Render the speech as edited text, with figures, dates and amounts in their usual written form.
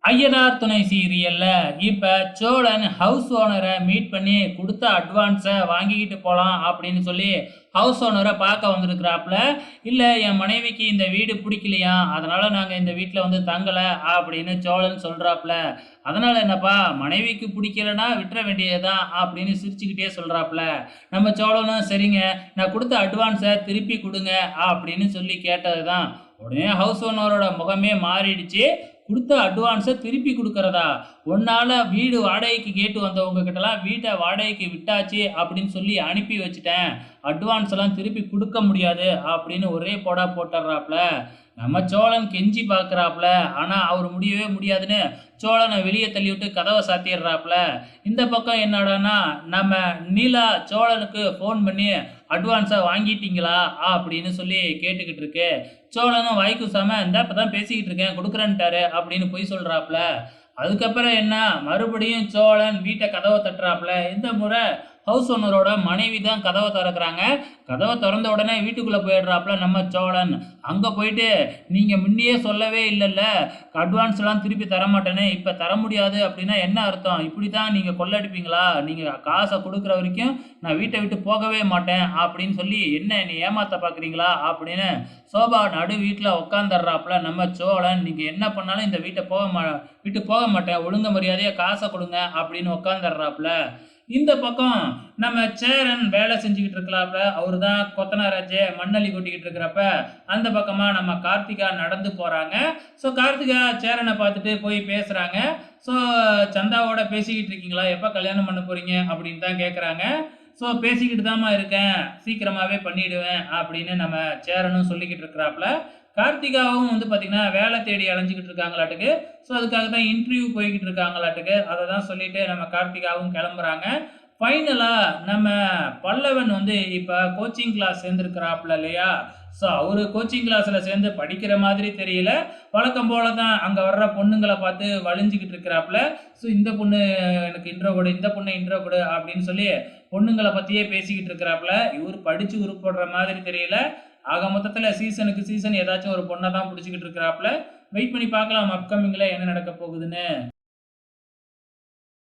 ஐயனார் துணை சீரியல்ல இப்ப சோழன் ஹவுஸ் ஓனரை மீட் பண்ணி கொடுத்த அட்வான்ஸை வாங்கிக்கிட்டு போலாம் அப்படின்னு சொல்லி ஹவுஸ் ஓனரை பார்க்க வந்திருக்கிறாப்புல. இல்ல என் மனைவிக்கு இந்த வீடு பிடிக்கலையா, அதனால நாங்க இந்த வீட்டில் வந்து தங்கல அப்படின்னு சோழன் சொல்றாப்புல. அதனால என்னப்பா, மனைவிக்கு பிடிக்கலன்னா விட்டுற வேண்டியதுதான் அப்படின்னு சிரிச்சுக்கிட்டே சொல்றாப்புல. நம்ம சோழனும் சரிங்க, நான் கொடுத்த அட்வான்ஸை திருப்பி கொடுங்க அப்படின்னு சொல்லி கேட்டதுதான். உடனே ஹவுஸ் ஓனரோட முகமே மாறிடுச்சு. கொடுத்த அட்வான்ஸை திருப்பி கொடுக்கறதா? உன்னால வீடு வாடகைக்கு கேட்டு வந்தவங்க கிட்டலாம் வீட்டை வாடகைக்கு விட்டாச்சு அப்படின்னு சொல்லி அனுப்பி வச்சுட்டேன். அட்வான்ஸ் எல்லாம் திருப்பி கொடுக்க முடியாது அப்படின்னு ஒரே போடா போட்டுறாப்புல. நம்ம சோழன் கெஞ்சி பார்க்குறாப்புல. ஆனால் அவர் முடியவே முடியாதுன்னு சோழனை வெளியே தள்ளிவிட்டு கதவை சாத்திடுறாப்புல. இந்த பக்கம் என்னடான்னா, நம்ம நீலா சோழனுக்கு ஃபோன் பண்ணி அட்வான்ஸை வாங்கிட்டீங்களா அப்படின்னு சொல்லி கேட்டுக்கிட்டு இருக்கு. சோழனும் வாய் கூசாம இந்த இப்போ தான் பேசிக்கிட்டு இருக்கேன் கொடுக்குறேன்ட்டாரு அப்படின்னு பொய் சொல்கிறாப்புல. அதுக்கப்புறம் என்ன, மறுபடியும் சோழன் வீட்டை கதவை தட்டுறாப்புல. இந்த முறை ஹவுஸ் ஓனரோட மனைவி தான் கதவை திறக்கிறாங்க. கதவை திறந்த உடனே வீட்டுக்குள்ளே போயிடுறாப்புல நம்ம சோழன். அங்கே போயிட்டு, நீங்கள் முன்னையே சொல்லவே இல்லைல்ல அட்வான்ஸ்லாம் திருப்பி தரமாட்டேன்னு, இப்போ தர முடியாது அப்படின்னா என்ன அர்த்தம்? இப்படி தான் நீங்கள் கொள்ளடிப்பீங்களா? நீங்கள் காசை கொடுக்குற வரைக்கும் நான் வீட்டை விட்டு போகவே மாட்டேன் அப்படின்னு சொல்லி என்ன நீ ஏமாற்ற பார்க்குறீங்களா அப்படின்னு சோபா நடு வீட்டில் உட்காந்துடுறாப்புல நம்ம சோழன். நீங்கள் என்ன பண்ணாலும் இந்த விட்டு போக மாட்டேன், ஒழுங்க மரியாதையாக காசை கொடுங்க அப்படின்னு உட்காந்துடுறாப்புல. இந்த பக்கம் நம்ம சேரன் வேலை செஞ்சுக்கிட்டு இருக்கலாப்ப, அவரு தான் கொத்தனாராஜே மண்ணள்ளி கொட்டிக்கிட்டு இருக்கிறப்ப அந்த பக்கமா நம்ம கார்த்திகா நடந்து போறாங்க. ஸோ கார்த்திகா சேரனை பார்த்துட்டு போய் பேசுறாங்க. ஸோ சந்தாவோட பேசிக்கிட்டு இருக்கீங்களா, எப்போ கல்யாணம் பண்ண போறீங்க அப்படின்னு தான் கேட்குறாங்க. ஸோ பேசிக்கிட்டு தாம்மா இருக்கேன், சீக்கிரமாகவே பண்ணிடுவேன் அப்படின்னு நம்ம சேரனும் சொல்லிக்கிட்டு இருக்கிறாப்புல. கார்த்திகாவும் வந்து பார்த்தீங்கன்னா வேலை தேடி அலைஞ்சிக்கிட்டு இருக்காங்களாட்டுக்கு. ஸோ அதுக்காக தான் இன்டர்வியூ போய்கிட்டு இருக்காங்களாட்டுக்கு. அதை தான் சொல்லிட்டு நம்ம கார்த்திகாவும் கிளம்புறாங்க. ஃபைனலாக நம்ம பல்லவன் வந்து இப்போ கோச்சிங் கிளாஸ் சேர்ந்துருக்கிறாப்புல இல்லையா? ஸோ அவர் கோச்சிங் கிளாஸில் சேர்ந்து படிக்கிற மாதிரி தெரியல. வழக்கம் போல தான் அங்கே வர்ற பொண்ணுங்களை பார்த்து வழிஞ்சிக்கிட்டு இருக்கிறாப்புல. ஸோ இந்த பொண்ணு எனக்கு இன்ட்ரோ கொடு, இந்த பொண்ணு இன்ட்ரோ கொடு அப்படின்னு சொல்லி பொண்ணுங்களை பற்றியே பேசிக்கிட்டு இருக்கிறாப்புல. இவர் படித்து உருப்படுற மாதிரி தெரியல. ஆக மொத்தத்தில் சீசனுக்கு சீசன் ஏதாச்சும் ஒரு பொண்ணை தான் பிடிச்சிக்கிட்டு இருக்கிறாப்புல. வெயிட் பண்ணி பார்க்கலாம் அப்கமிங்கில் என்ன நடக்க போகுதுன்னு.